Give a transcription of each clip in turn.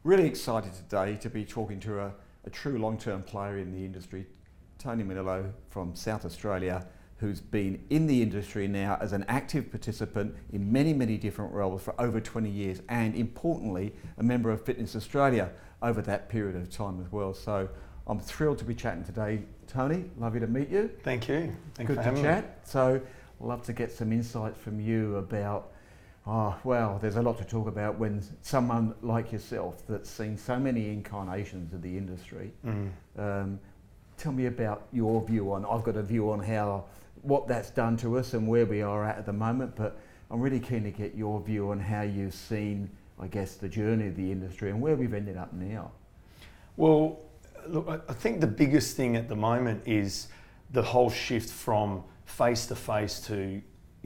Really excited today to be talking to a true long-term player in the industry, Tony Menillo from South Australia, who's been in the industry now as an active participant in many, many different roles for over 20 years, and importantly, a member of Fitness Australia over that period of time as well. So I'm thrilled to be chatting today. Tony, lovely to meet you. Thank you. Thanks Good for to having chat. me. So I'd love to get some insights from you about, there's a lot to talk about when someone like yourself that's seen so many incarnations of the industry. Tell me about your view on, I've got a view on what that's done to us and where we are at the moment, but I'm really keen to get your view on how you've seen, I guess, the journey of the industry and where we've ended up now. Well, look, I think the biggest thing at the moment is the whole shift from face-to-face to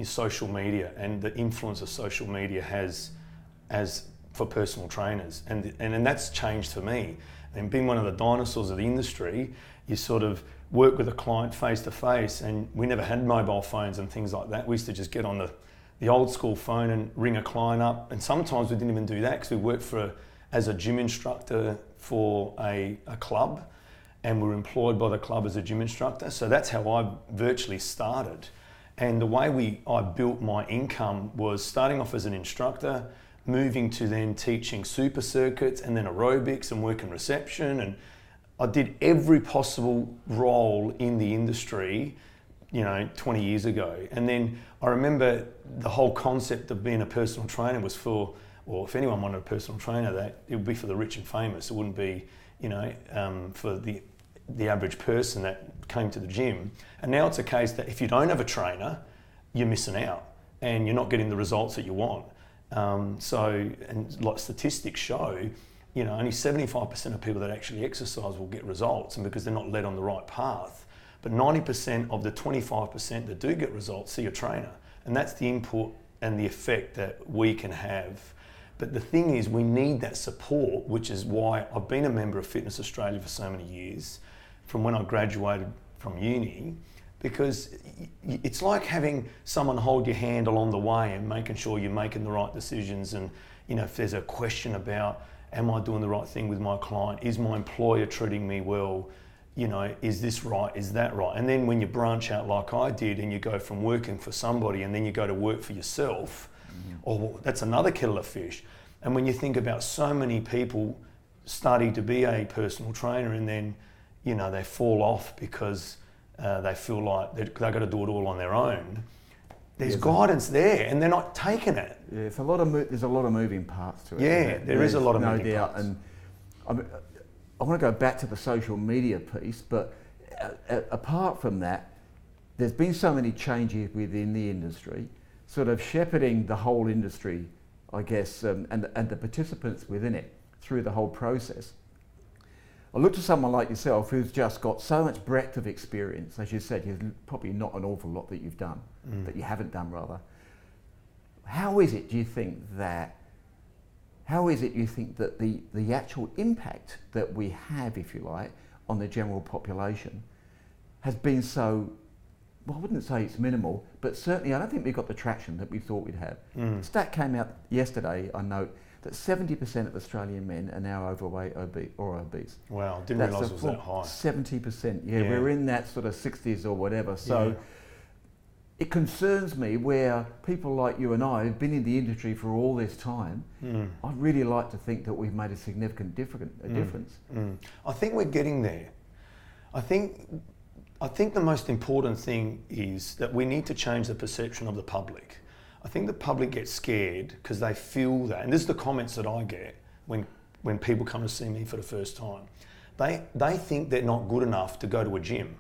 social media and the influence of social media has as for personal trainers. And that's changed for me. And being one of the dinosaurs of the industry, you sort of work with a client face-to-face, and we never had mobile phones and things like that. We used to just get on the old school phone and ring a client up. And sometimes we didn't even do that because we worked as a gym instructor for a club, and we were employed by the club as a gym instructor. So that's how I virtually started. And the way I built my income was starting off as an instructor, moving to then teaching super circuits and then aerobics and working reception. And I did every possible role in the industry, 20 years ago. And then I remember the whole concept of being a personal trainer was if anyone wanted a personal trainer, that it would be for the rich and famous. It wouldn't be, for the average person that came to the gym. And now it's a case that if you don't have a trainer, you're missing out and you're not getting the results that you want. And like statistics show, only 75% of people that actually exercise will get results, and because they're not led on the right path. But 90% of the 25% that do get results see a trainer. And that's the input and the effect that we can have. But the thing is, we need that support, which is why I've been a member of Fitness Australia for so many years, from when I graduated from uni, because it's like having someone hold your hand along the way and making sure you're making the right decisions. And, if there's a question about, am I doing the right thing with my client? Is my employer treating me well? Is this right? Is that right? And then when you branch out like I did and you go from working for somebody and then you go to work for yourself, that's another kettle of fish. And when you think about so many people starting to be a personal trainer and then, they fall off because they feel like they've got to do it all on their own. There's guidance there, and they're not taking it. Yeah, there's a lot of moving parts to it. Yeah, there is a lot of moving parts. And I want to go back to the social media piece, but apart from that, there's been so many changes within the industry, sort of shepherding the whole industry, I guess, and the participants within it through the whole process. I look to someone like yourself who's just got so much breadth of experience. As you said, there's probably not an awful lot that you've done, that you haven't done rather. How is it, you think, that the actual impact that we have, if you like, on the general population has been so, well, I wouldn't say it's minimal, but certainly I don't think we've got the traction that we thought we'd have. Stat came out yesterday, I note, that 70% of Australian men are now overweight or obese. Wow, didn't realise it was that high. 70%, yeah, we're in that sort of 60s or whatever. So it concerns me where people like you and I have been in the industry for all this time. I'd really like to think that we've made a significant difference. I think we're getting there. I think the most important thing is that we need to change the perception of the public. I think the public gets scared because they feel that, and this is the comments that I get when people come to see me for the first time. They think they're not good enough to go to a gym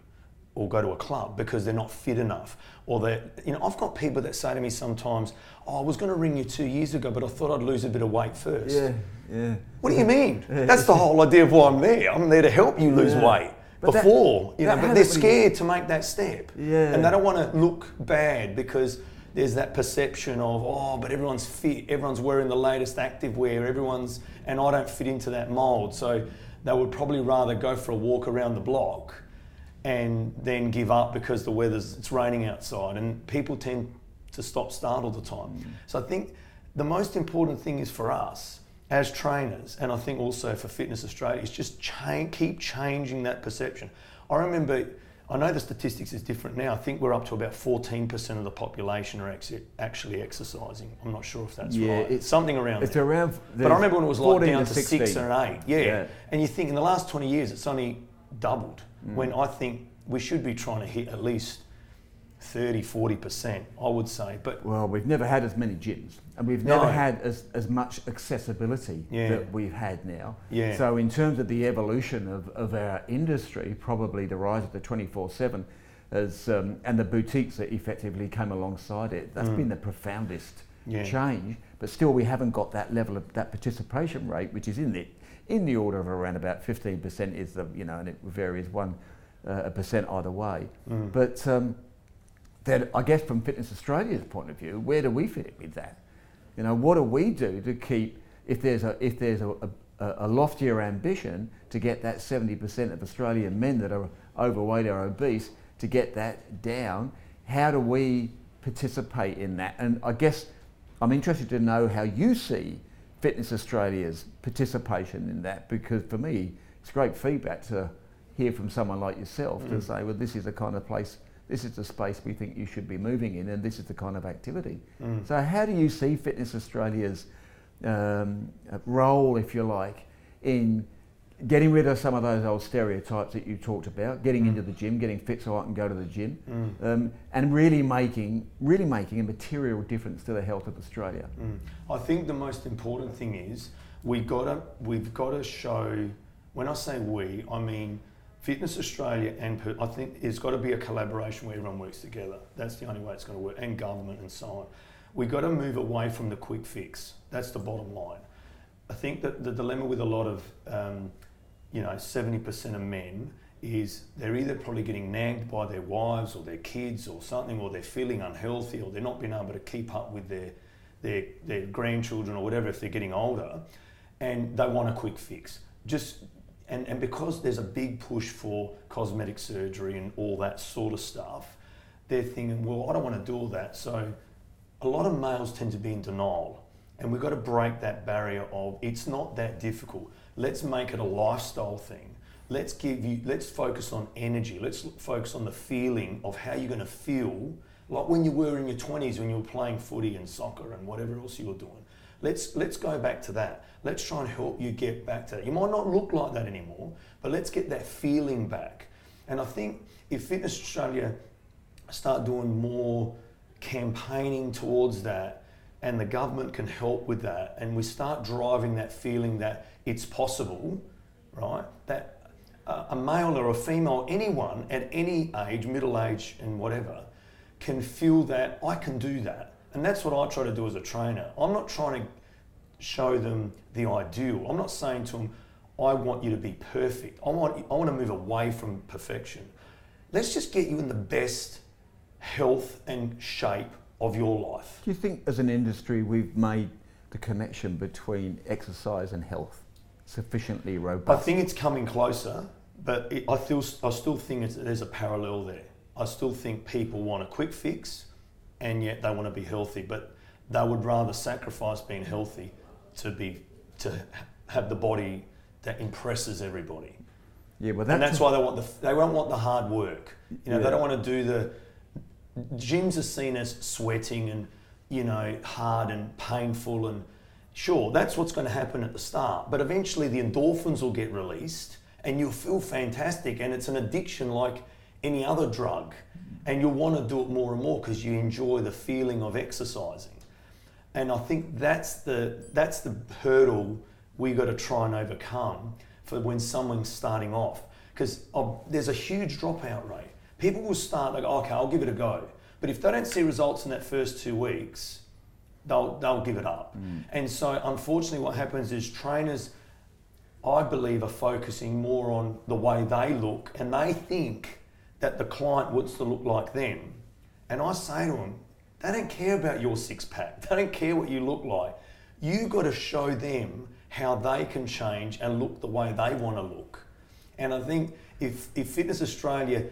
or go to a club because they're not fit enough. Or I've got people that say to me sometimes, I was going to ring you 2 years ago, but I thought I'd lose a bit of weight first. Yeah. What do you mean? That's the whole idea of why I'm there. I'm there to help you lose weight. But they're scared to make that step. And they don't want to look bad because there's that perception of, but everyone's fit, everyone's wearing the latest activewear, and I don't fit into that mold. So they would probably rather go for a walk around the block and then give up because it's raining outside, and people tend to stop start all the time. So I think the most important thing is for us as trainers, and I think also for Fitness Australia, is just keep changing that perception. I remember, I know the statistics is different now. I think we're up to about 14% of the population are actually exercising. I'm not sure if that's right. It's something around it's there. around. But I remember when it was like down to 16. 6 or 8. Yeah. And you think in the last 20 years it's only doubled. When I think we should be trying to hit at least 30, 40%, I would say. But well, we've never had as many gyms, and we've never had as much accessibility that we've had now. Yeah. So in terms of the evolution of our industry, probably the rise of the 24/7 and the boutiques that effectively came alongside it, that's been the profoundest change. But still, we haven't got that level of that participation rate, which is in the order of around about 15% is the, and it varies 1% either way. But then I guess from Fitness Australia's point of view, where do we fit in with that? What do we do to keep, if there's a loftier ambition to get that 70% of Australian men that are overweight or obese, to get that down, how do we participate in that? And I guess I'm interested to know how you see Fitness Australia's participation in that, because for me, it's great feedback to hear from someone like yourself to say, well, this is the kind of place, this is the space we think you should be moving in, and this is the kind of activity. So how do you see Fitness Australia's role, if you like, in getting rid of some of those old stereotypes that you talked about, getting into the gym, getting fit so I can go to the gym, and really making a material difference to the health of Australia? I think the most important thing is we've got to show. When I say we, I mean Fitness Australia, and I think it's got to be a collaboration where everyone works together. That's the only way it's going to work, and government and so on. We've got to move away from the quick fix. That's the bottom line. I think that the dilemma with a lot of 70% of men is they're either probably getting nagged by their wives or their kids or something, or they're feeling unhealthy, or they're not being able to keep up with their grandchildren or whatever if they're getting older, and they want a quick fix. And because there's a big push for cosmetic surgery and all that sort of stuff, they're thinking, well, I don't want to do all that. So a lot of males tend to be in denial, and we've got to break that barrier of it's not that difficult. Let's make it a lifestyle thing. Let's focus on energy. Let's focus on the feeling of how you're going to feel like when you were in your 20s, when you were playing footy and soccer and whatever else you were doing. Let's go back to that. Let's try and help you get back to that. You might not look like that anymore, but let's get that feeling back. And I think if Fitness Australia start doing more campaigning towards that, and the government can help with that, and we start driving that feeling that it's possible, right? That a male or a female, anyone at any age, middle age and whatever, can feel that I can do that. And that's what I try to do as a trainer. I'm not trying to show them the ideal. I'm not saying to them, I want you to be perfect. I want to move away from perfection. Let's just get you in the best health and shape of your life. Do you think as an industry we've made the connection between exercise and health sufficiently robust? I think it's coming closer, but I still think there's a parallel there. I still think people want a quick fix, and yet they want to be healthy, but they would rather sacrifice being healthy to have the body that impresses everybody. Yeah, well, and that's why they won't want the hard work. They don't want to do gyms are seen as sweating and hard and painful, and sure, that's what's going to happen at the start, but eventually the endorphins will get released and you'll feel fantastic, and it's an addiction like any other drug, and you'll want to do it more and more because you enjoy the feeling of exercising. And I think that's the hurdle we got to try and overcome for when someone's starting off, because there's a huge dropout rate. People will start like, okay, I'll give it a go, but if they don't see results in that first 2 weeks, they'll give it up. And so unfortunately what happens is trainers, I believe, are focusing more on the way they look, and they think that the client wants to look like them. And I say to them, they don't care about your six-pack. They don't care what you look like. You got to show them how they can change and look the way they want to look. And I think if Fitness Australia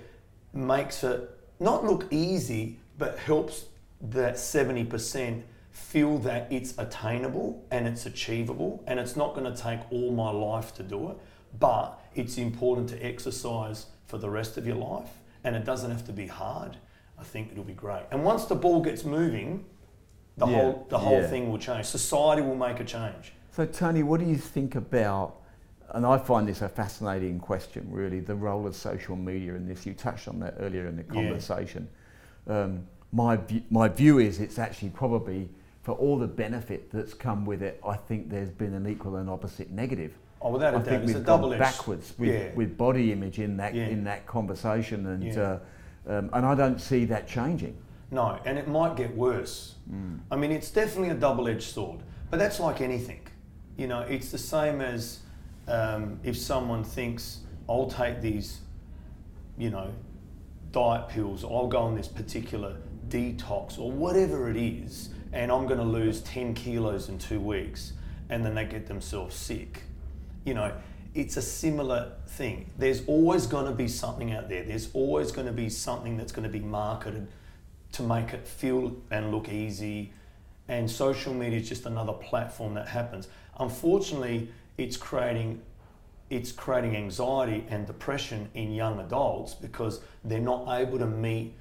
makes it not look easy, but helps that 70% feel that it's attainable and it's achievable, and it's not going to take all my life to do it, but it's important to exercise for the rest of your life, and it doesn't have to be hard. I think it'll be great. And once the ball gets moving, the whole thing will change. Society will make a change. So Tony, what do you think about, and I find this a fascinating question really, the role of social media in this? You touched on that earlier in the conversation. My view is it's actually probably, for all the benefit that's come with it, I think there's been an equal and opposite negative. Oh, without a doubt, think it's a we've gone double-edged backwards with body image in that conversation, and I don't see that changing. No, and it might get worse. I mean, it's definitely a double-edged sword, but that's like anything. You know, it's the same as if someone thinks, I'll take these, you know, diet pills, I'll go on this particular detox or whatever it is, and I'm going to lose 10 kilos in 2 weeks, and then they get themselves sick. You know, it's a similar thing. There's always going to be something out there. There's always going to be something that's going to be marketed to make it feel and look easy. And social media is just another platform that happens. Unfortunately, it's creating anxiety and depression in young adults because they're not able to meet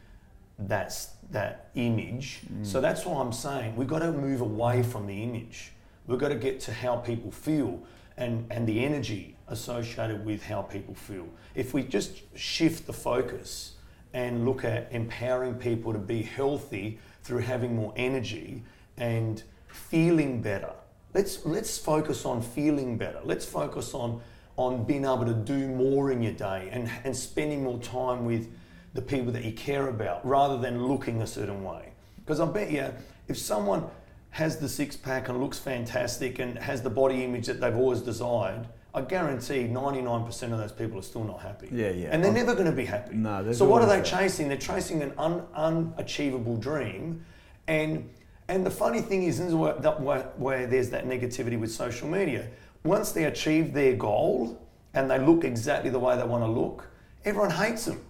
that image. So that's why I'm saying we've got to move away from the image. We've got to get to how people feel and the energy associated with how people feel. If we just shift the focus and look at empowering people to be healthy through having more energy and feeling better. Let's focus on feeling better. Let's focus on being able to do more in your day and spending more time with the people that you care about rather than looking a certain way. Because I bet you, if someone has the six pack and looks fantastic and has the body image that they've always desired, I guarantee 99% of those people are still not happy. And they're never going to be happy. No, so what are they chasing? They're chasing an unachievable dream. And the funny thing is, where there's that negativity with social media, once they achieve their goal and they look exactly the way they want to look, everyone hates them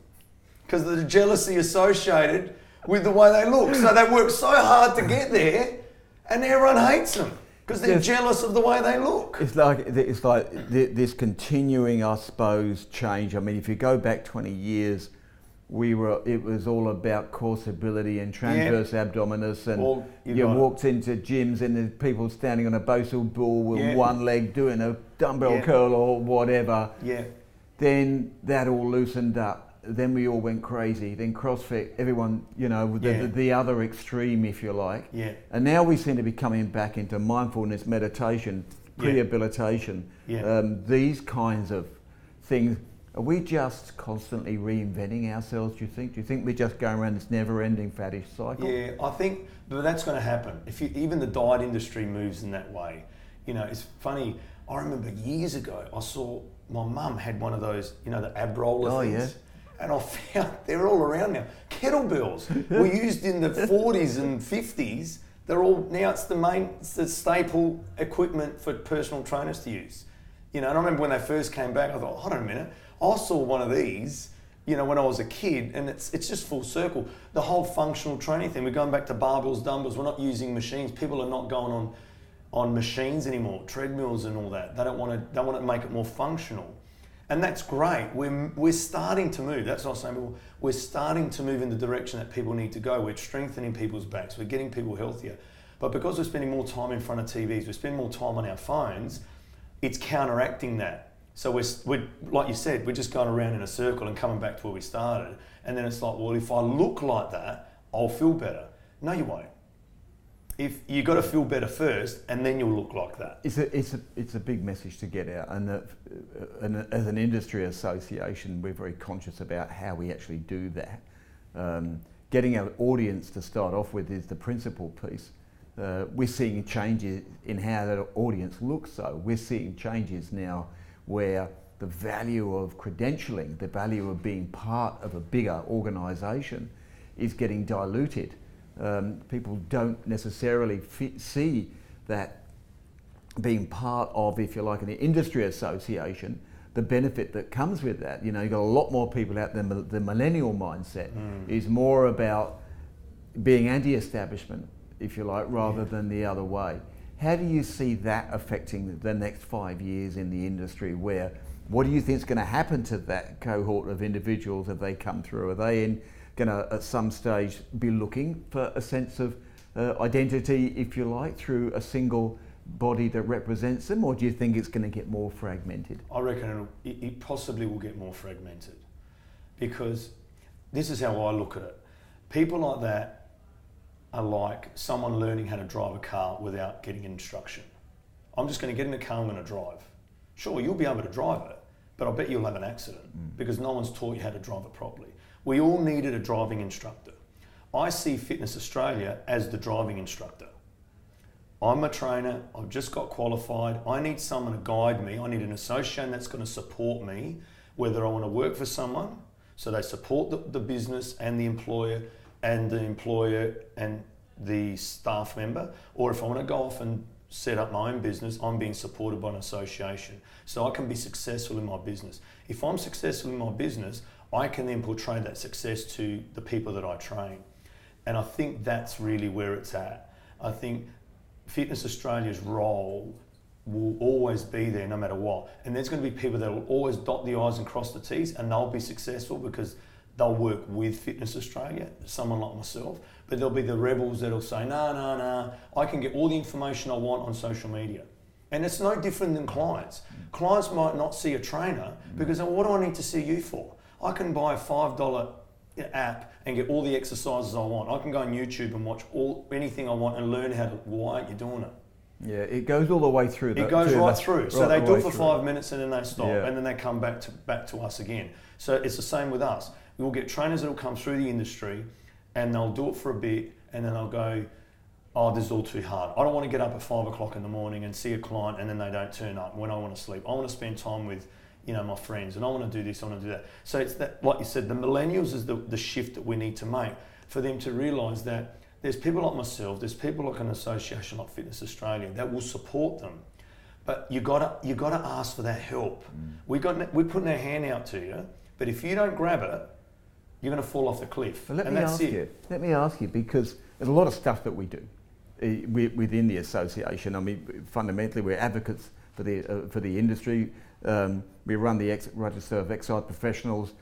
because of the jealousy associated with the way they look. So they work so hard to get there and everyone hates them because they're jealous of the way they look. It's like this continuing, I suppose, change. I mean, if you go back 20 years, it was all about core stability and transverse abdominis, and you walked into gyms and there's people standing on a basal ball with one leg doing a dumbbell curl or whatever. Then that all loosened up. Then we all went crazy. Then CrossFit, everyone, you know, the other extreme, if you like. And now we seem to be coming back into mindfulness, meditation, rehabilitation, these kinds of things. Are we just constantly reinventing ourselves, do you think? Do you think we're just going around this never-ending faddish cycle? Yeah, I think that's going to happen. Even the diet industry moves in that way. You know, it's funny. I remember years ago, I saw my mum had one of those, you know, the ab roller things. And I found they're all around now. Kettlebells were used in the 40s and 50s. They're all, now it's the staple equipment for personal trainers to use. You know, and I remember when they first came back, I thought, hold on a minute. I saw one of these, you know, when I was a kid, and it's just full circle. The whole functional training thing, we're going back to barbells, dumbbells, we're not using machines. People are not going on machines anymore, treadmills and all that. They want to make it more functional. And that's great. We're starting to move. That's what I was saying before. We're starting to move in the direction that people need to go. We're strengthening people's backs. We're getting people healthier. But because we're spending more time in front of TVs, we're spending more time on our phones, it's counteracting that. So we're like you said, we're just going around in a circle and coming back to where we started. And then it's like, well, if I look like that, I'll feel better. No, you won't. If you got to feel better first, and then you'll look like that. It's a big message to get out, and as an industry association, we're very conscious about how we actually do that. Getting our audience to start off with is the principal piece. We're seeing changes in how that audience looks. So we're seeing changes now where the value of credentialing, the value of being part of a bigger organisation, is getting diluted. People don't necessarily see that being part of, if you like, an industry association, the benefit that comes with that. You know, you've got a lot more people out there. The millennial mindset is more about being anti-establishment. if you like, rather than the other way. How do you see that affecting the next 5 years in the industry? What do you think is going to happen to that cohort of individuals as they come through? Are they going to, at some stage, be looking for a sense of identity, if you like, through a single body that represents them, or do you think it's going to get more fragmented? I reckon it possibly will get more fragmented, because this is how I look at it. People like that are like someone learning how to drive a car without getting instruction. I'm just going to get in a car, I'm going to drive. Sure, you'll be able to drive it, but I bet you'll have an accident because no one's taught you how to drive it properly. We all needed a driving instructor. I see Fitness Australia as the driving instructor. I'm a trainer, I've just got qualified, I need someone to guide me, I need an association that's going to support me, whether I want to work for someone, so they support the business and the employer and the staff member, or if I want to go off and set up my own business, I'm being supported by an association, so I can be successful in my business. If I'm successful in my business, I can then portray that success to the people that I train. And I think that's really where it's at. I think Fitness Australia's role will always be there no matter what. And there's going to be people that will always dot the I's and cross the T's, and they'll be successful because they'll work with Fitness Australia, someone like myself. But there'll be the rebels that'll say, no, I can get all the information I want on social media. And it's no different than clients. Clients might not see a trainer because, what do I need to see you for? I can buy a $5 app and get all the exercises I want. I can go on YouTube and watch anything I want and learn why aren't you doing it? Yeah, it goes all the way through. It goes right through. So they do it for 5 minutes and then they stop, and then they come back to us again. So it's the same with us. We'll get trainers that'll come through the industry and they'll do it for a bit and then they'll go, oh, this is all too hard. I don't want to get up at 5 o'clock in the morning and see a client and then they don't turn up when I want to sleep. I want to spend time with my friends, and I want to do this, I want to do that. So it's that, like you said, the millennials is the shift that we need to make for them to realise that there's people like myself, there's people like an association like Fitness Australia that will support them, but you gotta ask for that help. We're putting our hand out to you, but if you don't grab it, you're going to fall off the cliff. Let me ask you, because there's a lot of stuff that we do within the association. I mean, fundamentally, we're advocates for the industry. We run the Register of Excise Professionals.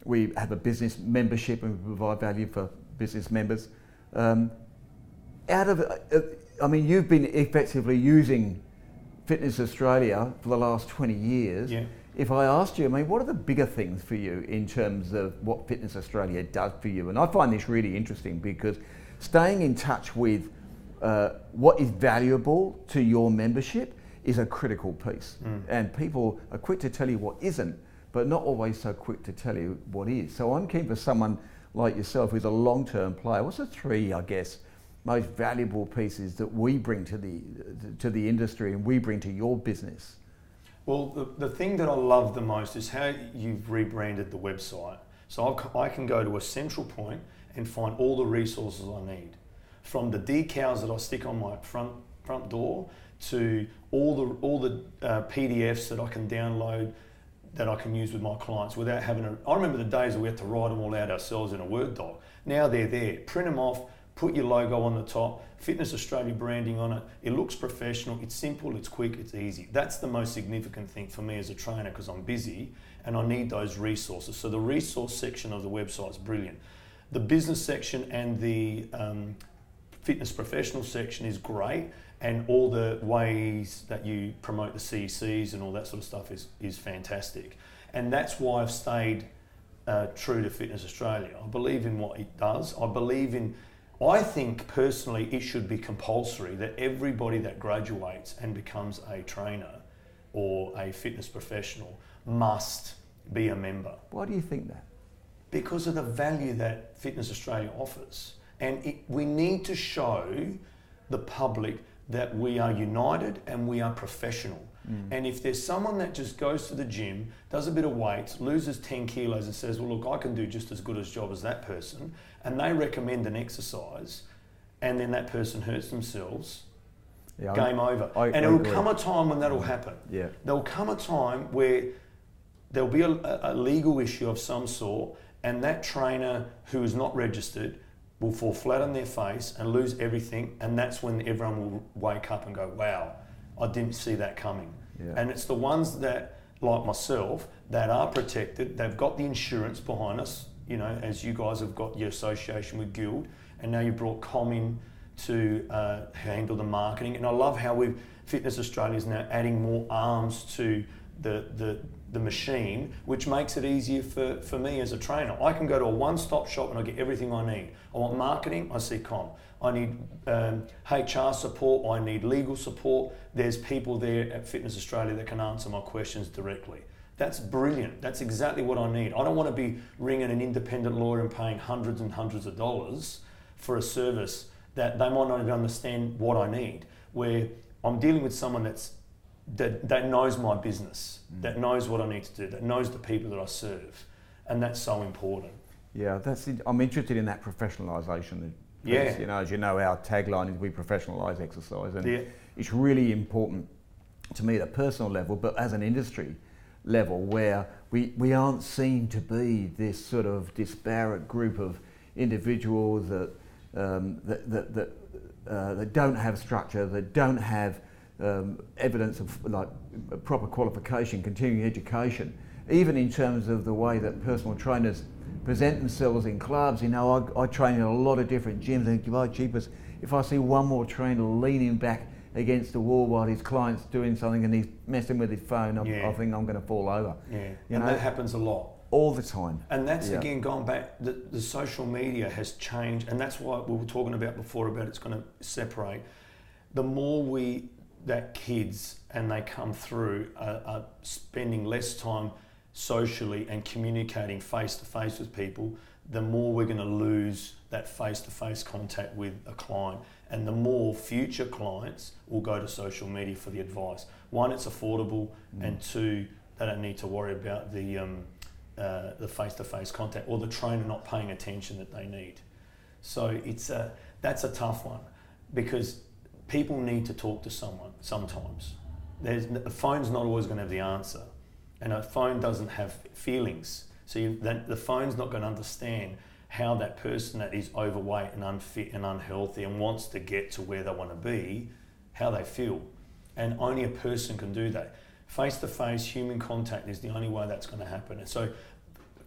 We have a business membership and we provide value for business members. You've been effectively using Fitness Australia for the last 20 years. Yeah. If I asked you, what are the bigger things for you in terms of what Fitness Australia does for you? And I find this really interesting because staying in touch with what is valuable to your membership is a critical piece. And people are quick to tell you what isn't, but not always so quick to tell you what is. So I'm keen for someone like yourself who's a long-term player. What's the three, most valuable pieces that we bring to the industry and we bring to your business? Well, the thing that I love the most is how you've rebranded the website. So I can go to a central point and find all the resources I need. From the decals that I stick on my front door to all the PDFs that I can download that I can use with my clients without having to... I remember the days where we had to write them all out ourselves in a Word doc. Now they're there. Print them off, put your logo on the top, Fitness Australia branding on it. It looks professional, it's simple, it's quick, it's easy. That's the most significant thing for me as a trainer because I'm busy and I need those resources. So the resource section of the website is brilliant. The business section and the fitness professional section is great, and all the ways that you promote the CECs and all that sort of stuff is fantastic. And that's why I've stayed true to Fitness Australia. I believe in what it does. I think personally it should be compulsory that everybody that graduates and becomes a trainer or a fitness professional must be a member. Why do you think that? Because of the value that Fitness Australia offers. And we need to show the public that we are united and we are professional. And if there's someone that just goes to the gym, does a bit of weights, loses 10 kilos and says, well, look, I can do just as good a job as that person, and they recommend an exercise, and then that person hurts themselves, game over. And there will come a time when that'll happen. Yeah. There will come a time where there'll be a legal issue of some sort, and that trainer who is not registered will fall flat on their face and lose everything, and that's when everyone will wake up and go, wow, I didn't see that coming. Yeah. And it's the ones that, like myself, that are protected, they've got the insurance behind us, you know, as you guys have got your association with Guild, and now you brought Com in to handle the marketing. And I love how Fitness Australia is now adding more arms to the machine, which makes it easier for me as a trainer. I can go to a one-stop shop and I get everything I need. I want marketing, I see Com. I need HR support, I need legal support. There's people there at Fitness Australia that can answer my questions directly. That's brilliant. That's exactly what I need. I don't want to be ringing an independent lawyer and paying hundreds and hundreds of dollars for a service that they might not even understand what I need, where I'm dealing with someone that knows my business, that knows what I need to do, that knows the people that I serve, and that's so important. Yeah, I'm interested in that professionalisation. Yeah. You know, as you know, our tagline is we professionalise exercise, and it's really important to me at a personal level, but as an industry level, where we aren't seen to be this sort of disparate group of individuals that don't have structure, that don't have evidence of like proper qualification, continuing education, even in terms of the way that personal trainers present themselves in clubs. You know, I train in a lot of different gyms, and oh jeepers, if I see one more trainer leaning back against the wall while his client's doing something and he's messing with his phone, I think I'm going to fall over. Yeah, and that happens a lot. All the time. And that's, again, going back, the social media has changed, and that's why we were talking about before about it's going to separate. The more that kids, and they come through, are spending less time socially and communicating face-to-face with people, the more we're going to lose that face-to-face contact with a client, and the more future clients will go to social media for the advice. One, it's affordable, and two, they don't need to worry about the face-to-face contact or the trainer not paying attention that they need. So that's a tough one, because people need to talk to someone sometimes. A phone's not always going to have the answer, and a phone doesn't have feelings. So the phone's not going to understand how that person that is overweight and unfit and unhealthy and wants to get to where they want to be, how they feel. And only a person can do that. Face-to-face human contact is the only way that's going to happen. And so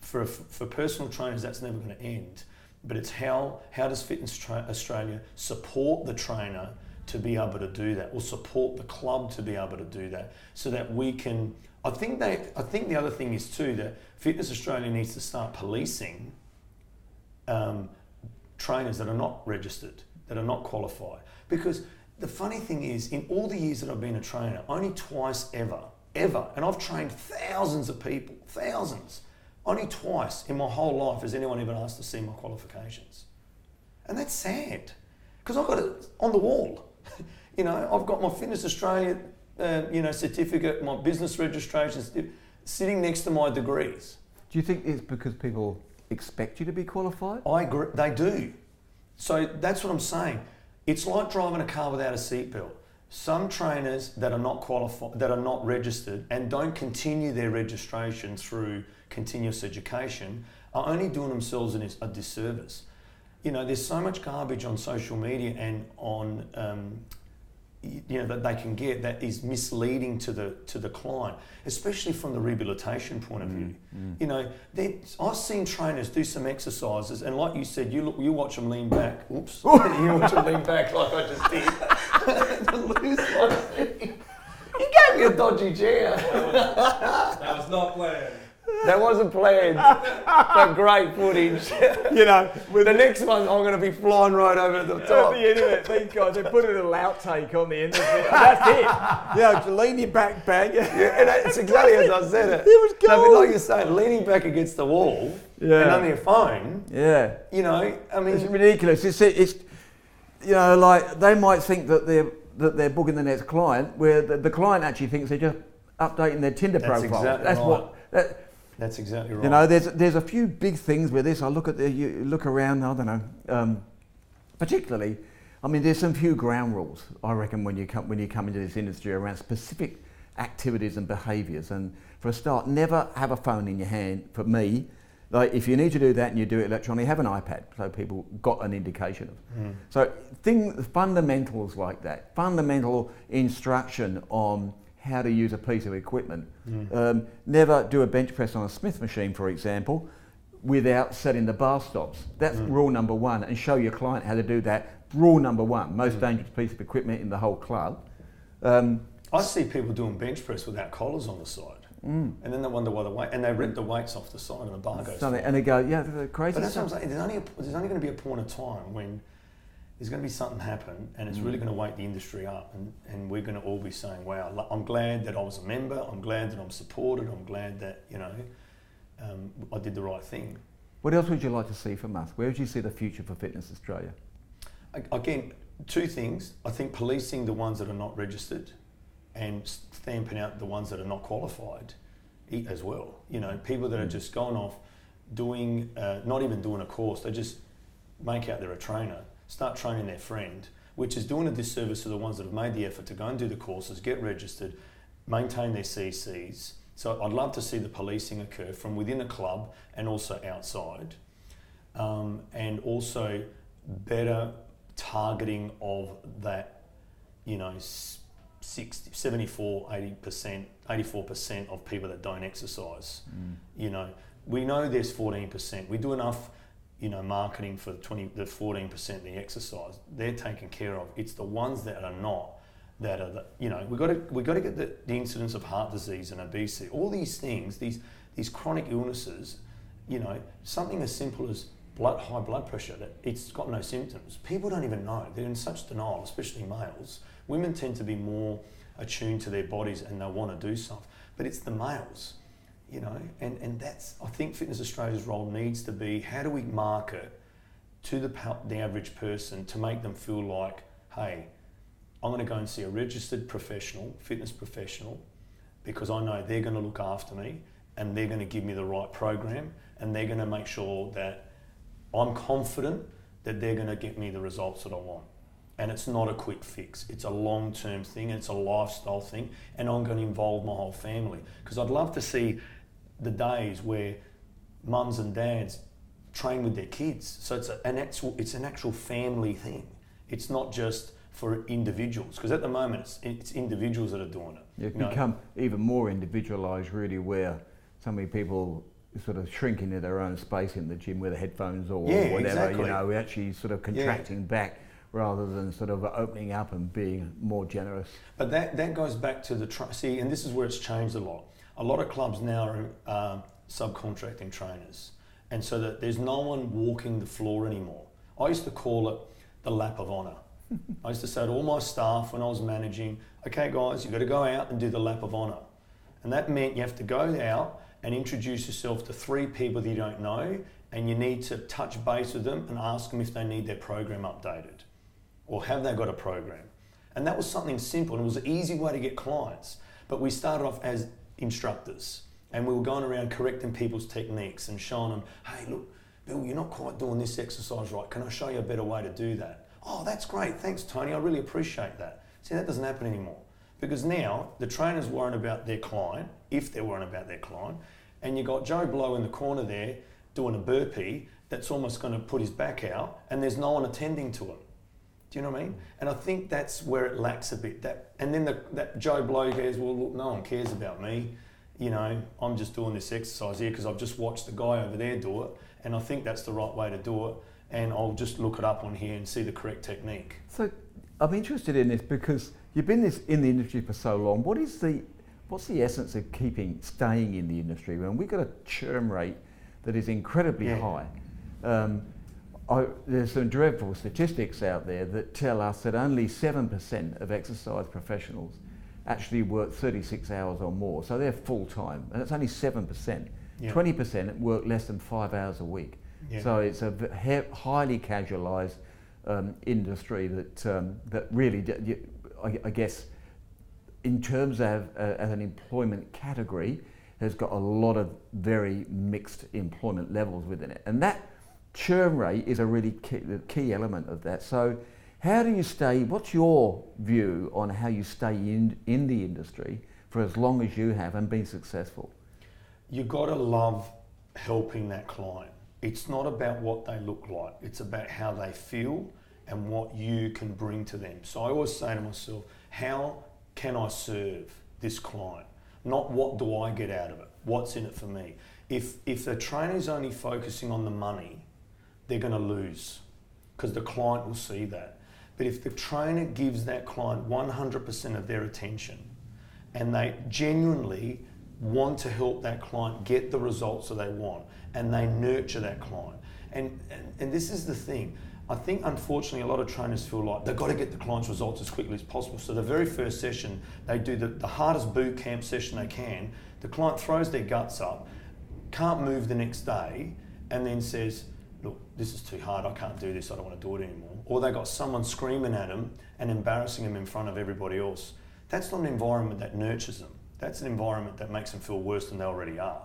for personal trainers, that's never going to end. But it's how does Fitness Australia support the trainer to be able to do that, or support the club to be able to do that, so that we can. I think the other thing is too that Fitness Australia needs to start policing trainers that are not registered, that are not qualified. Because the funny thing is, in all the years that I've been a trainer, only twice ever, and I've trained thousands of people, only twice in my whole life has anyone ever asked to see my qualifications. And that's sad, because I've got it on the wall. You know, I've got my Fitness Australia certificate, my business registrations sitting next to my degrees. Do you think it's because people expect you to be qualified? I agree, they do. So that's what I'm saying. It's like driving a car without a seatbelt. Some trainers that are not qualified, that are not registered and don't continue their registration through continuous education are only doing themselves a disservice. You know, there's so much garbage on social media and on that they can get that is misleading to the client, especially from the rehabilitation point of view. You know, I've seen trainers do some exercises, and like you said, you watch them lean back. Oops, you watch them lean back like I just did. To lose my thing. You gave me a dodgy chair. That was not planned. That wasn't planned, but great footage. You know, with the next one, I'm going to be flying right over the top. At the end of it, these guys, they put a little outtake on the end of it. That's it. Yeah, lean your back. Yeah, and it's exactly as I said it. It was gold. No, but like you're saying, leaning back against the wall and on your phone. Yeah. You know, I mean, it's ridiculous. It's you know, like they might think that they're booking the next client, where the client actually thinks they're just updating their Tinder profile. Exactly That's right. That's exactly right. You know, there's a few big things with this. I look around. I don't know. Particularly, I mean, there's some few ground rules, I reckon, when you come into this industry around specific activities and behaviours. And for a start, never have a phone in your hand. For me, Like if you need to do that and you do it electronically, have an iPad so people got an indication of. So fundamentals like that, fundamental instruction on how to use a piece of equipment. Never do a bench press on a Smith machine, for example, without setting the bar stops. That's rule number one, and show your client how to do that. Rule number one, most dangerous piece of equipment in the whole club. I see people doing bench press without collars on the side. And then they wonder why the weight, and they rip the weights off the side and the bar goes Something, and they go, yeah, they're crazy. But that's stuff. what I'm saying. There's only going to be a point of time when there's going to be something happen, and it's really going to wake the industry up, and we're going to all be saying, wow, I'm glad that I was a member, I'm glad that I'm supported, I'm glad that, I did the right thing. What else would you like to see from us? Where would you see the future for Fitness Australia? Again, two things. I think policing the ones that are not registered and stamping out the ones that are not qualified as well. People that are just going off doing, not even doing a course, they just make out they're a trainer, start training their friend, which is doing a disservice to the ones that have made the effort to go and do the courses, get registered, maintain their CCs. So I'd love to see the policing occur from within a club and also outside. And also better targeting of that, 60, 74, 80%, 84% of people that don't exercise. We know there's 14%. We do enough, marketing for the 14% that exercise. They're taken care of. It's the ones that are not, that are, we've got to get the incidence of heart disease and obesity. All these things, these chronic illnesses, something as simple as high blood pressure, that it's got no symptoms. People don't even know. They're in such denial, especially males. Women tend to be more attuned to their bodies and they want to do stuff. But it's the males, and that's, I think Fitness Australia's role needs to be, how do we market to the average person to make them feel like, hey, I'm going to go and see a registered professional, fitness professional, because I know they're going to look after me and they're going to give me the right program and they're going to make sure that I'm confident that they're going to get me the results that I want. And it's not a quick fix. It's a long-term thing, and it's a lifestyle thing, and I'm going to involve my whole family. Because I'd love to see the days where mums and dads train with their kids. So it's an actual family thing. It's not just for individuals, because at the moment it's individuals that are doing it. It's become even more individualised, really, where so many people sort of shrink into their own space in the gym with the headphones or whatever. Exactly. We're actually sort of contracting back rather than sort of opening up and being more generous. But that goes back to see, and this is where it's changed a lot. A lot of clubs now are subcontracting trainers, and so that there's no one walking the floor anymore. I used to call it the lap of honour. I used to say to all my staff when I was managing, okay guys, you've got to go out and do the lap of honour. And that meant you have to go out and introduce yourself to 3 people that you don't know, and you need to touch base with them and ask them if they need their program updated or have they got a program. And that was something simple, and it was an easy way to get clients. But we started off as instructors, and we were going around correcting people's techniques and showing them, hey look, Bill, you're not quite doing this exercise right. Can I show you a better way to do that? Oh, that's great. Thanks, Tony. I really appreciate that. See, that doesn't happen anymore. Because now the trainer's worrying about their client, if they're worrying about their client, and you got Joe Blow in the corner there doing a burpee that's almost going to put his back out, and there's no one attending to him. Do you know what I mean? And I think that's where it lacks a bit. And then that Joe Blow goes, well, look, no one cares about me. I'm just doing this exercise here because I've just watched the guy over there do it, and I think that's the right way to do it, and I'll just look it up on here and see the correct technique. So I'm interested in this because you've been in the industry for so long. What's the essence of staying in the industry when we've got a churn rate that is incredibly high? There's some dreadful statistics out there that tell us that only 7% of exercise professionals actually work 36 hours or more. So they're full-time, and it's only 7%. 20% work less than 5 hours a week. So it's a highly casualised industry that really, I guess, in terms of as an employment category, has got a lot of very mixed employment levels within it. And that churn rate is a really key element of that. So how do you stay, what's your view on how you stay in the industry for as long as you have and been successful? You've got to love helping that client. It's not about what they look like. It's about how they feel and what you can bring to them. So I always say to myself, how can I serve this client? Not what do I get out of it? What's in it for me? If the trainer's only focusing on the money, they're going to lose because the client will see that. But if the trainer gives that client 100% of their attention and they genuinely want to help that client get the results that they want and they nurture that client. And this is the thing. I think unfortunately a lot of trainers feel like they've got to get the client's results as quickly as possible. So the very first session, they do the hardest boot camp session they can. The client throws their guts up, can't move the next day, and then says, look, this is too hard, I can't do this, I don't want to do it anymore. Or they got someone screaming at them and embarrassing them in front of everybody else. That's not an environment that nurtures them. That's an environment that makes them feel worse than they already are.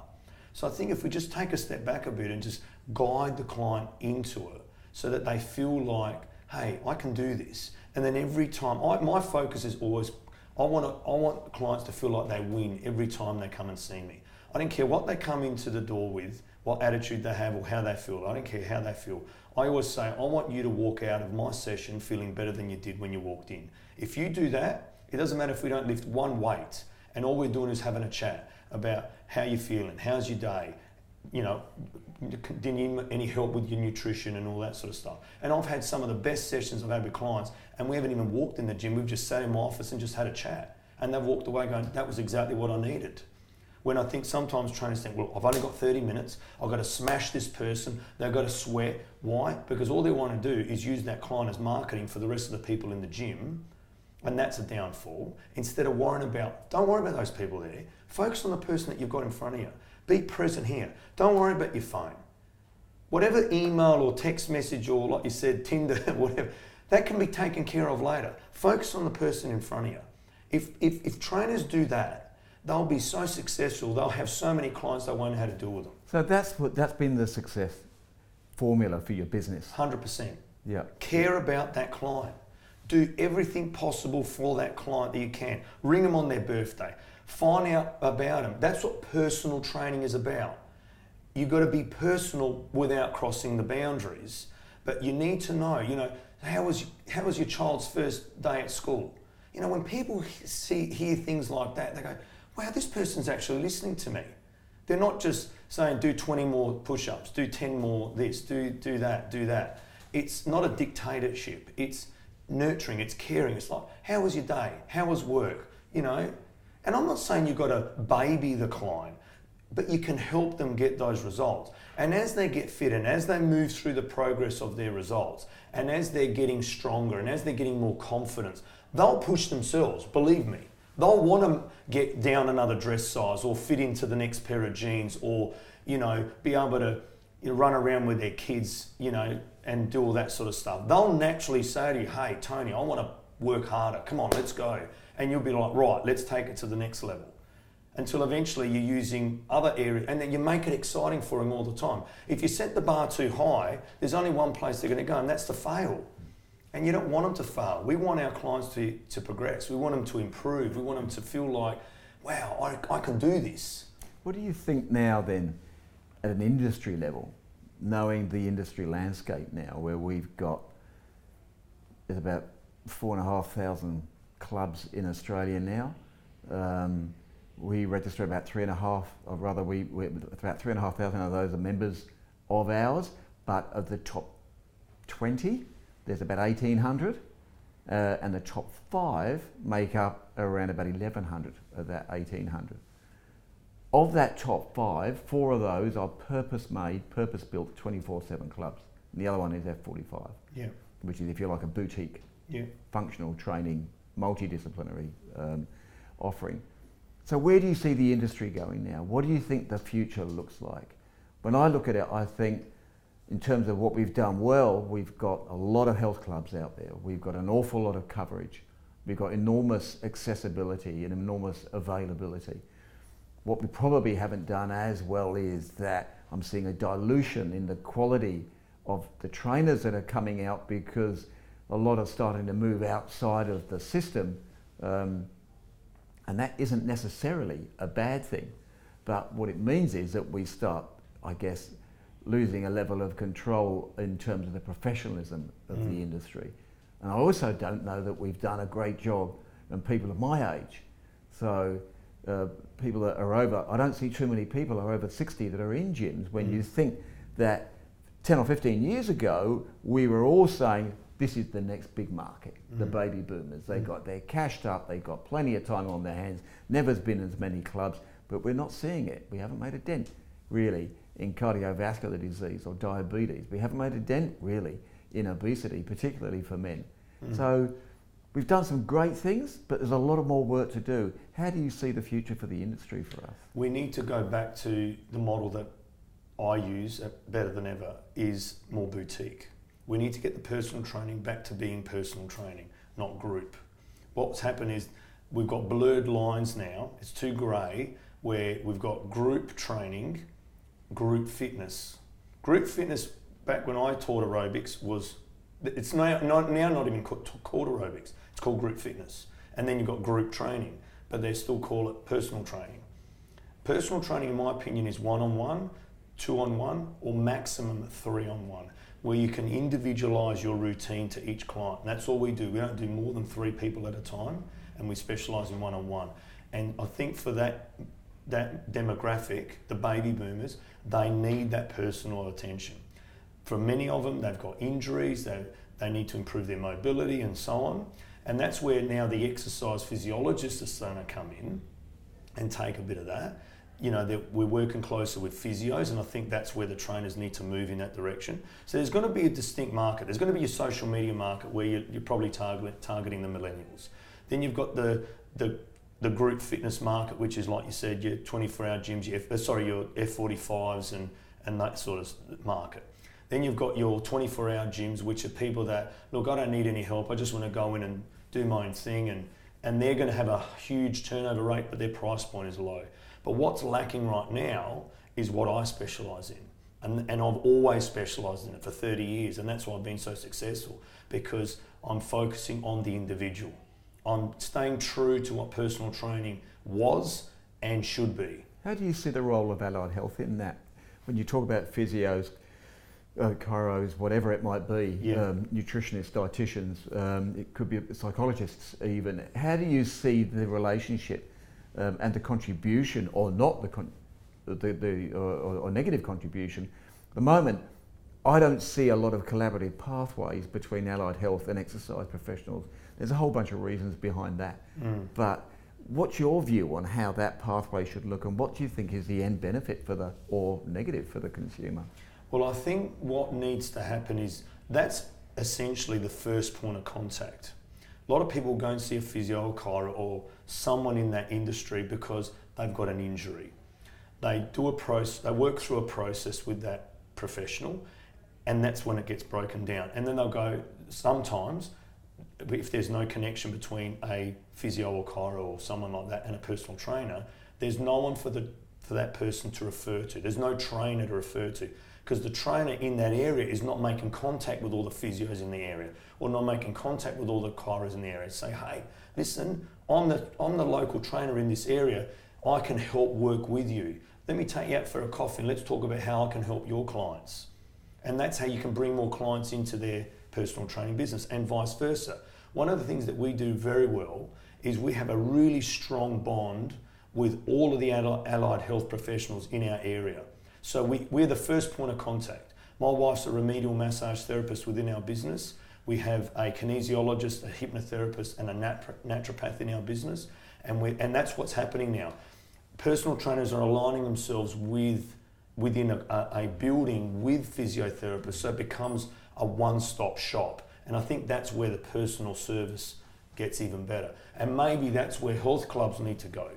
So I think if we just take a step back a bit and just guide the client into it so that they feel like, hey, I can do this. And then every time, my focus is always, I want clients to feel like they win every time they come and see me. I don't care what they come into the door with, what attitude they have or how they feel. I don't care how they feel. I always say, I want you to walk out of my session feeling better than you did when you walked in. If you do that, it doesn't matter if we don't lift one weight and all we're doing is having a chat about how you're feeling, how's your day, you know, do you need any help with your nutrition and all that sort of stuff. And I've had some of the best sessions I've had with clients and we haven't even walked in the gym, we've just sat in my office and just had a chat. And they've walked away going, that was exactly what I needed. When I think sometimes trainers think, well, I've only got 30 minutes, I've got to smash this person, they've got to sweat. Why? Because all they want to do is use that client as marketing for the rest of the people in the gym, and that's a downfall. Instead of worrying about, don't worry about those people there, focus on the person that you've got in front of you. Be present here. Don't worry about your phone. Whatever email or text message or, like you said, Tinder, whatever, that can be taken care of later. Focus on the person in front of you. If trainers do that, they'll be so successful, they'll have so many clients they won't know how to deal with them. So that's been the success formula for your business. 100%. Yeah. Care about that client. Do everything possible for that client that you can. Ring them on their birthday. Find out about them. That's what personal training is about. You've got to be personal without crossing the boundaries. But you need to know, you know, how was your child's first day at school? You know, when people hear things like that, they go, wow, this person's actually listening to me. They're not just saying, do 20 more push-ups, do 10 more this, do that, do that. It's not a dictatorship. It's nurturing, it's caring. It's like, how was your day? How was work? You know, and I'm not saying you've got to baby the client, but you can help them get those results. And as they get fit and as they move through the progress of their results, and as they're getting stronger and as they're getting more confidence, they'll push themselves, believe me. They'll want to get down another dress size or fit into the next pair of jeans or, you know, be able to run around with their kids, you know, and do all that sort of stuff. They'll naturally say to you, hey, Tony, I want to work harder. Come on, let's go. And you'll be like, right, let's take it to the next level. Until eventually you're using other areas and then you make it exciting for them all the time. If you set the bar too high, there's only one place they're going to go and that's to fail. And you don't want them to fail. We want our clients to progress. We want them to improve. We want them to feel like, wow, I can do this. What do you think now then, at an industry level, knowing the industry landscape now, where there's about 4,500 clubs in Australia now. We register about 3,500, about 3,500 of those are members of ours, but of the top 20, there's about 1,800, and the top 5 make up around about 1,100 of that 1,800. Of that top 5, 4 of those are purpose-made, purpose-built 24/7 clubs. And the other one is F45, which is, if you like, a boutique, functional training, multidisciplinary offering. So where do you see the industry going now? What do you think the future looks like? When I look at it, I think in terms of what we've done well, we've got a lot of health clubs out there. We've got an awful lot of coverage. We've got enormous accessibility and enormous availability. What we probably haven't done as well is that I'm seeing a dilution in the quality of the trainers that are coming out, because a lot are starting to move outside of the system, and that isn't necessarily a bad thing. But what it means is that I guess, losing a level of control in terms of the professionalism of the industry. And I also don't know that we've done a great job, and people of my age, so people that are over, I don't see too many people are over 60 that are in gyms, when you think that 10 or 15 years ago, we were all saying, this is the next big market, the baby boomers. They're cashed up, they've got plenty of time on their hands, never's been as many clubs, but we're not seeing it. We haven't made a dent, really, in cardiovascular disease or diabetes. We haven't made a dent, really, in obesity, particularly for men. So we've done some great things, but there's a lot of more work to do. How do you see the future for the industry for us? We need to go back to the model that I use better than ever, is more boutique. We need to get the personal training back to being personal training, not group. What's happened is we've got blurred lines now. It's too grey, where we've got group training, group fitness. Group fitness, back when I taught aerobics, it's now not even called aerobics. It's called group fitness. And then you've got group training, but they still call it personal training. Personal training, in my opinion, is one-on-one, two-on-one, or maximum three-on-one, where you can individualise your routine to each client. And that's all we do. We don't do more than 3 people at a time, and we specialise in one-on-one. And I think for that demographic, the baby boomers, they need that personal attention. For many of them, they've got injuries, they need to improve their mobility and so on. And that's where now the exercise physiologists are starting to come in and take a bit of that. You know, we're working closer with physios, and I think that's where the trainers need to move in that direction. So there's going to be a distinct market. There's going to be a social media market where you're probably targeting the millennials. Then you've got the group fitness market, which is, like you said, your 24-hour gyms, your F45s and that sort of market. Then you've got your 24-hour gyms, which are people that, look, I don't need any help. I just want to go in and do my own thing. And they're going to have a huge turnover rate, but their price point is low. But what's lacking right now is what I specialise in. And I've always specialised in it for 30 years. And that's why I've been so successful, because I'm focusing on the individual. I'm staying true to what personal training was and should be. How do you see the role of allied health in that? When you talk about physios, chiros, whatever it might be, nutritionists, dietitians, it could be psychologists even. How do you see the relationship and the contribution, or not or negative contribution? At the moment, I don't see a lot of collaborative pathways between allied health and exercise professionals. There's a whole bunch of reasons behind that. But what's your view on how that pathway should look, and what do you think is the end benefit or negative for the consumer? Well, I think what needs to happen is that's essentially the first point of contact. A lot of people go and see a physio or chiro or someone in that industry because they've got an injury. They work through a process with that professional, and that's when it gets broken down. And then they'll go, sometimes, if there's no connection between a physio or chiro or someone like that and a personal trainer, there's no one for that person to refer to. There's no trainer to refer to, because the trainer in that area is not making contact with all the physios in the area, or not making contact with all the chiros in the area. Say, hey, listen, I'm the local trainer in this area. I can help work with you. Let me take you out for a coffee and let's talk about how I can help your clients. And that's how you can bring more clients into their personal training business, and vice versa. One of the things that we do very well is we have a really strong bond with all of the allied health professionals in our area. So we're the first point of contact. My wife's a remedial massage therapist within our business. We have a kinesiologist, a hypnotherapist, and a naturopath in our business. And that's what's happening now. Personal trainers are aligning themselves within a building with physiotherapists, so it becomes a one-stop shop. And I think that's where the personal service gets even better. And maybe that's where health clubs need to go.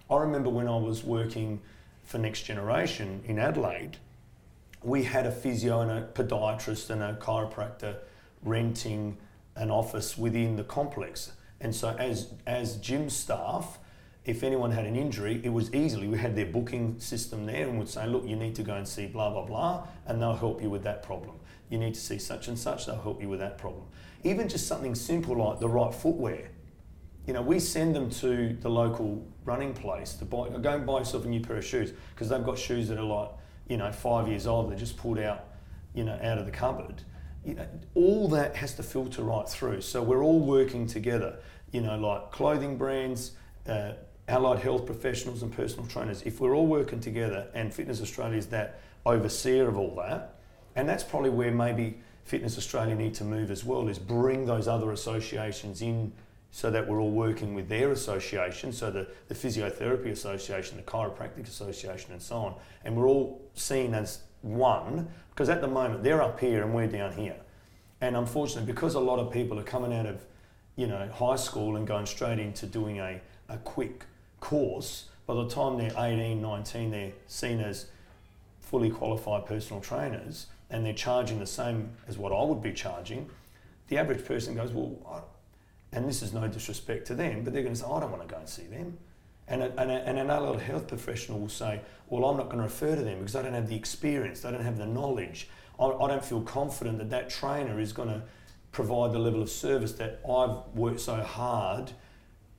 I remember when I was working for Next Generation in Adelaide, we had a physio and a podiatrist and a chiropractor renting an office within the complex. And so as gym staff, if anyone had an injury, it was we had their booking system there and would say, look, you need to go and see blah, blah, blah, and they'll help you with that problem. You need to see such and such, they'll help you with that problem. Even just something simple like the right footwear. You know, we send them to the local running place to go and buy yourself a new pair of shoes, because they've got shoes that are like 5 years old, they're just pulled out, out of the cupboard. All that has to filter right through. So we're all working together, like clothing brands, allied health professionals and personal trainers. If we're all working together, and Fitness Australia is that overseer of all that, and that's probably where maybe Fitness Australia need to move as well, is bring those other associations in so that we're all working with their association, so the Physiotherapy Association, the Chiropractic Association and so on, and we're all seen as one, because at the moment they're up here and we're down here. And unfortunately, because a lot of people are coming out of high school and going straight into doing a quick course, by the time they're 18, 19, they're seen as fully qualified personal trainers, and they're charging the same as what I would be charging. The average person goes, and this is no disrespect to them, but they're going to say, I don't want to go and see them. And an allied health professional will say, well, I'm not going to refer to them because I don't have the experience, they don't have the knowledge. I don't feel confident that that trainer is going to provide the level of service that I've worked so hard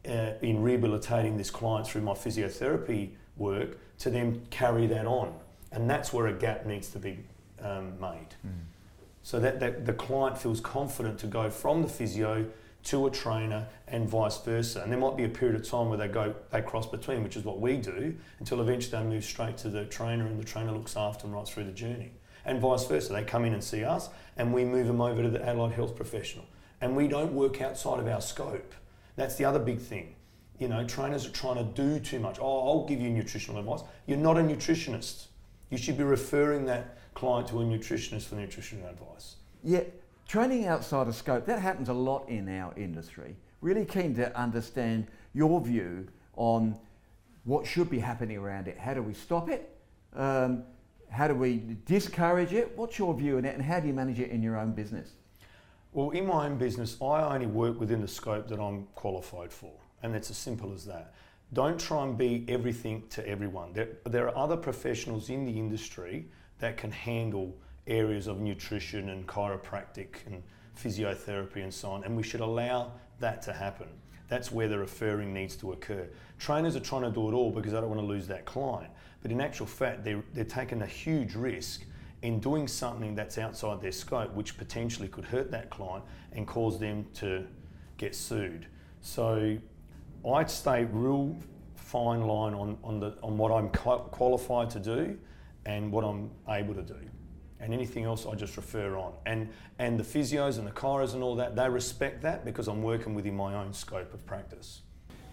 in rehabilitating this client through my physiotherapy work to then carry that on. And that's where a gap needs to be made. So that the client feels confident to go from the physio to a trainer and vice versa. And there might be a period of time where they cross between, which is what we do, until eventually they move straight to the trainer and the trainer looks after them right through the journey. And vice versa, they come in and see us and we move them over to the allied health professional. And we don't work outside of our scope. That's the other big thing. Trainers are trying to do too much. I'll give you nutritional advice. You're not a nutritionist. You should be referring that client to a nutritionist for nutritional advice. Yeah, training outside of scope, that happens a lot in our industry. Really keen to understand your view on what should be happening around it. How do we stop it? How do we discourage it? What's your view on it, and how do you manage it in your own business? Well, in my own business, I only work within the scope that I'm qualified for, and it's as simple as that. Don't try and be everything to everyone. There are other professionals in the industry that can handle areas of nutrition and chiropractic and physiotherapy and so on, and we should allow that to happen. That's where the referring needs to occur. Trainers are trying to do it all because they don't want to lose that client, but in actual fact, they're taking a huge risk in doing something that's outside their scope, which potentially could hurt that client and cause them to get sued. So I'd stay real fine line on what I'm qualified to do and what I'm able to do. And anything else I just refer on. And the physios and the chiros and all that, they respect that because I'm working within my own scope of practice.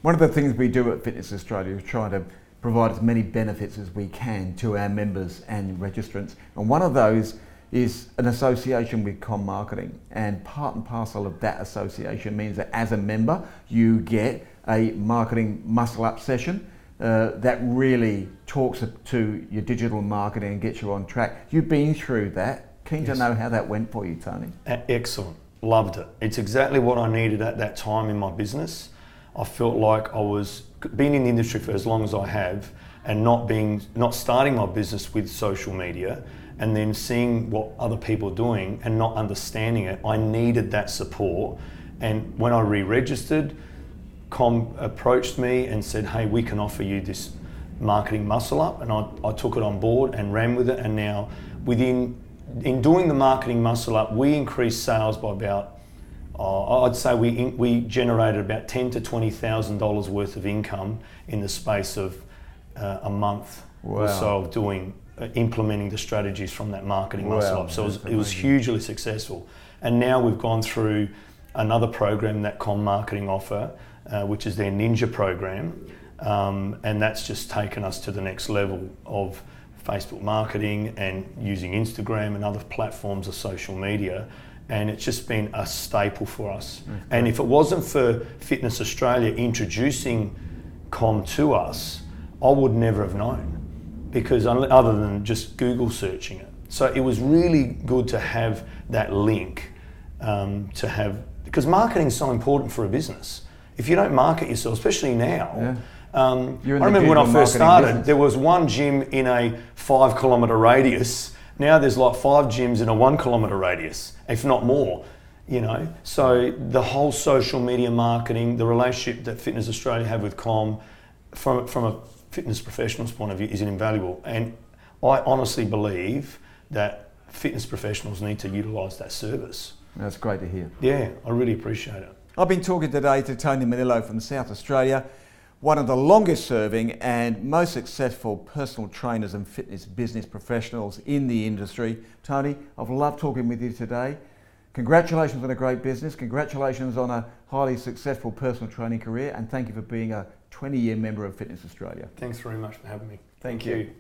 One of the things we do at Fitness Australia is try to provide as many benefits as we can to our members and registrants. And one of those is an association with Com Marketing. And part and parcel of that association means that as a member, you get a marketing muscle up session that really talks to your digital marketing and gets you on track. You've been through that. Keen Yes. to know how that went for you, Tony. Excellent. Loved it. It's exactly what I needed at that time in my business. I felt like I was being in the industry for as long as I have and not starting my business with social media and then seeing what other people are doing and not understanding it. I needed that support. And when I re-registered, Com approached me and said, hey, we can offer you this marketing muscle up, and I took it on board and ran with it. And now in doing the marketing muscle up, we increased sales by about, I'd say we generated about $10,000 to $20,000 worth of income in the space of a month or so of implementing the strategies from that marketing muscle up. So it was hugely successful. And now we've gone through another program that Com Marketing offer, which is their Ninja program. And that's just taken us to the next level of Facebook marketing and using Instagram and other platforms of social media. And it's just been a staple for us. And if it wasn't for Fitness Australia introducing Com to us, I would never have known, because other than just Google searching it. So it was really good to have that link, because marketing is so important for a business. If you don't market yourself, especially now, I remember when I first started, there was one gym in a 5 kilometre radius. Now there's like 5 gyms in a 1 kilometre radius, if not more, So the whole social media marketing, the relationship that Fitness Australia have with Com, from a fitness professional's point of view, is invaluable. And I honestly believe that fitness professionals need to utilise that service. That's great to hear. Yeah, I really appreciate it. I've been talking today to Tony Menillo from South Australia, one of the longest serving and most successful personal trainers and fitness business professionals in the industry. Tony, I've loved talking with you today. Congratulations on a great business, congratulations on a highly successful personal training career, and thank you for being a 20-year member of Fitness Australia. Thanks very much for having me. Thank you.